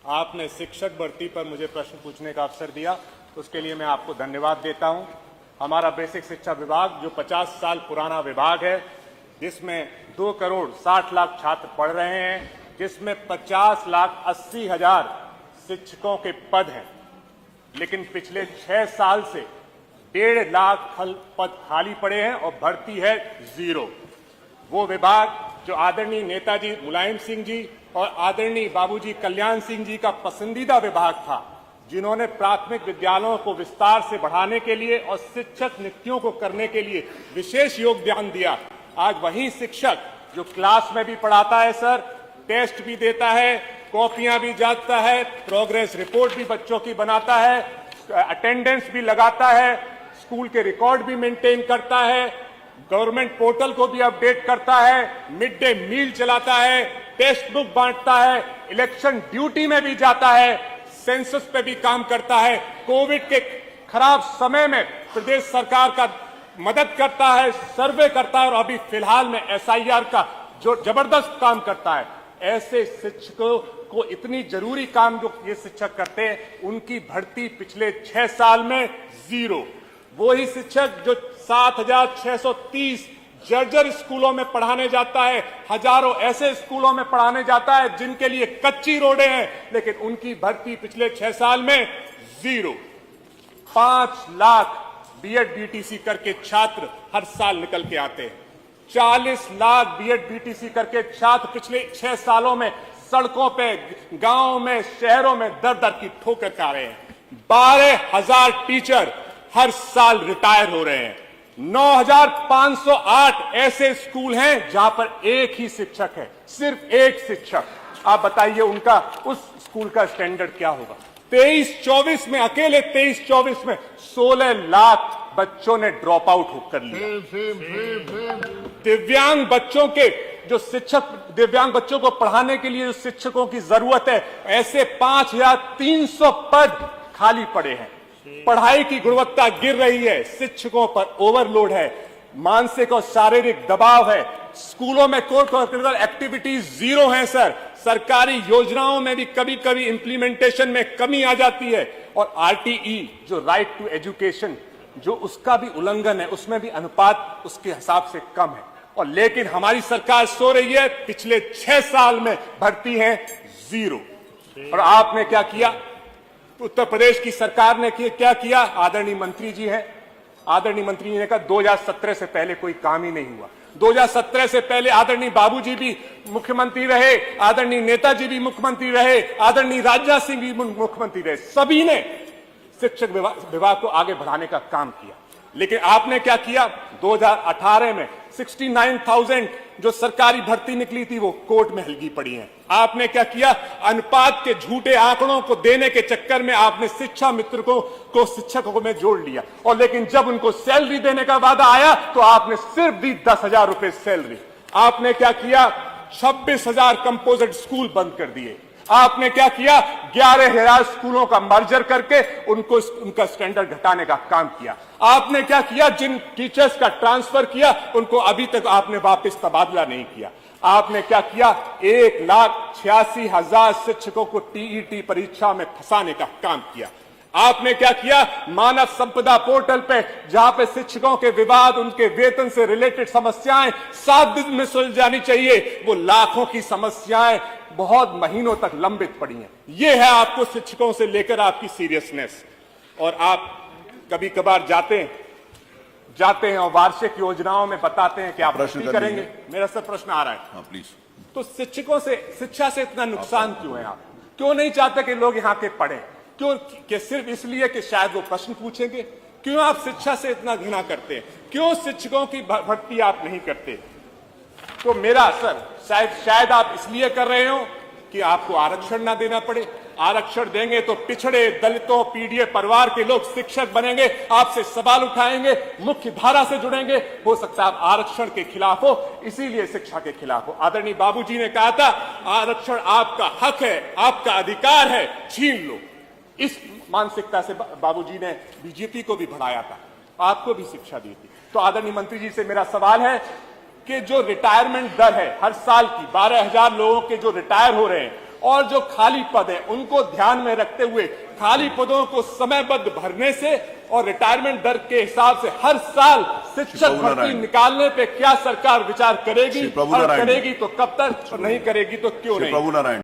आपने शिक्षक भर्ती पर मुझे प्रश्न पूछने का अवसर दिया, उसके लिए मैं आपको धन्यवाद देता हूं। हमारा बेसिक शिक्षा विभाग जो 50 साल पुराना विभाग है, जिसमें 2 करोड़ 60 लाख छात्र पढ़ रहे हैं, जिसमें 50,80,000 शिक्षकों के पद हैं, लेकिन पिछले 6 साल से 1.5 लाख पद खाली पड़े हैं और भर्ती है 0। वो विभाग जो आदरणीय नेताजी मुलायम सिंह जी और आदरणीय बाबूजी कल्याण सिंह जी का पसंदीदा विभाग था, जिन्होंने प्राथमिक विद्यालयों को विस्तार से बढ़ाने के लिए और शिक्षक नियुक्तियों को करने के लिए विशेष योगदान दिया, आज वही शिक्षक जो क्लास में भी पढ़ाता है सर, टेस्ट भी देता है, कॉपियां भी जांचता है, प्रोग्रेस रिपोर्ट भी बच्चों की बनाता है, अटेंडेंस भी लगाता है, स्कूल के रिकॉर्ड भी मेंटेन करता है, गवर्नमेंट पोर्टल को भी अपडेट करता है, मिड डे मील चलाता है, टेक्स्ट बुक बांटता है, इलेक्शन ड्यूटी में भी जाता है, सेंसस पे भी काम करता है, कोविड के खराब समय में प्रदेश सरकार का मदद करता है, सर्वे करता है और अभी फिलहाल में SIR का जो जबरदस्त काम करता है। ऐसे शिक्षकों को इतनी जरूरी काम जो ये शिक्षक करते हैं, उनकी भर्ती पिछले 6 साल में 0। वो ही शिक्षक जो 7,630 जर्जर स्कूलों में पढ़ाने जाता है, हजारों ऐसे स्कूलों में पढ़ाने जाता है जिनके लिए कच्ची रोडें हैं, लेकिन उनकी भर्ती पिछले 6 साल में 0। 5 लाख BEd BTC करके छात्र हर साल निकल के आते हैं। 40 लाख BEd BTC करके छात्र पिछले 6 सालों में सड़कों पे, गांवों में, शहरों में दर दर की ठोकर खा रहे हैं। 12,000 टीचर हर साल रिटायर हो रहे हैं। 9,508 ऐसे स्कूल हैं जहां पर एक ही शिक्षक है, सिर्फ एक शिक्षक। आप बताइए उनका, उस स्कूल का स्टैंडर्ड क्या होगा। 23-24 में, अकेले 23-24 में 16 लाख बच्चों ने ड्रॉप आउट कर लिया। दिव्यांग बच्चों के जो शिक्षक, दिव्यांग बच्चों को पढ़ाने के लिए जो शिक्षकों की जरूरत है, ऐसे 5,300 पद खाली पड़े हैं। पढ़ाई की गुणवत्ता गिर रही है, शिक्षकों पर ओवरलोड है, मानसिक और शारीरिक दबाव है, स्कूलों में को करिकुलर एक्टिविटीज 0 है सर। सरकारी योजनाओं में भी कभी कभी इंप्लीमेंटेशन में कमी आ जाती है, और RTE जो राइट टू एजुकेशन, जो उसका भी उल्लंघन है, उसमें भी अनुपात उसके हिसाब से कम है। और लेकिन हमारी सरकार सो रही है, पिछले 6 साल में भर्ती है 0। और आपने क्या किया? उत्तर प्रदेश की सरकार ने क्या किया? आदरणीय मंत्री जी हैं, आदरणीय मंत्री जी ने कहा 2017 से पहले कोई काम ही नहीं हुआ। 2017 से पहले आदरणीय बाबूजी भी मुख्यमंत्री रहे, आदरणीय नेताजी भी मुख्यमंत्री रहे, आदरणीय राजनाथ सिंह भी मुख्यमंत्री रहे, सभी ने शिक्षक विभाग को आगे बढ़ाने का काम किया। लेकिन आपने क्या किया? 2018 में 69,000 जो सरकारी भर्ती निकली थी वो कोर्ट में हलगी पड़ी है। आपने क्या किया? अनुपात के झूठे आंकड़ों को देने के चक्कर में आपने शिक्षा मित्र को शिक्षकों में जोड़ लिया, और लेकिन जब उनको सैलरी देने का वादा आया तो आपने सिर्फ दी 10,000 रुपए सैलरी। आपने क्या किया? 26,000 कंपोजिट स्कूल बंद कर दिए। आपने क्या किया? 11,000 स्कूलों का मर्जर करके उनका स्टैंडर्ड घटाने का काम किया। आपने क्या किया? जिन टीचर्स का ट्रांसफर किया उनको अभी तक आपने वापस तबादला नहीं किया। आपने क्या किया? 1,86,000 शिक्षकों को TET परीक्षा में फंसाने का काम किया। आपने क्या किया? मानव संपदा पोर्टल पे, जहां पे शिक्षकों के विवाद, उनके वेतन से रिलेटेड समस्याएं 7 दिन में सुलझ जानी चाहिए, वो लाखों की समस्याएं बहुत महीनों तक लंबित पड़ी हैं। ये है आपको शिक्षकों से लेकर आपकी सीरियसनेस। और आप कभी कभार जाते हैं और वार्षिक योजनाओं में बताते हैं कि आप भर्ती करेंगे। मेरा सब प्रश्न आ रहा है। हाँ, प्लीज। तो शिक्षकों से, शिक्षा से इतना नुकसान क्यों है? आप क्यों नहीं चाहते कि लोग यहाँ के पढ़ें? क्यों कि सिर्फ इसलिए कि शायद वो प्रश्न पूछेंगे? क्यों आप शिक्षा से इतना घृणा करते हैं? क्यों शिक्षकों की भर्ती आप नहीं करते? तो मेरा सर, शायद आप इसलिए कर रहे हो कि आपको आरक्षण ना देना पड़े। आरक्षण देंगे तो पिछड़े, दलितों, पीड़ित परिवार के लोग शिक्षक बनेंगे, आपसे सवाल उठाएंगे, मुख्य धारा से जुड़ेंगे। हो सकता है आप आरक्षण के खिलाफ हो, इसीलिए शिक्षा के खिलाफ हो। आदरणीय बाबूजी ने कहा था, आरक्षण आपका हक है, आपका अधिकार है, छीन लो। इस मानसिकता से बाबूजी ने बीजेपी को भी बढ़ाया था, आपको भी शिक्षा दी थी। तो आदरणीय मंत्री जी से मेरा सवाल है कि जो रिटायरमेंट दर है हर साल की, 12,000 लोगों के जो रिटायर हो रहे हैं, और जो खाली पद है उनको ध्यान में रखते हुए खाली पदों को समयबद्ध भरने से और रिटायरमेंट दर के हिसाब से हर साल शिक्षक भर्ती निकालने पे क्या सरकार विचार करेगी, और करेगी तो कब तक, और नहीं करेगी तो क्यों नहीं। प्रभु नारायण।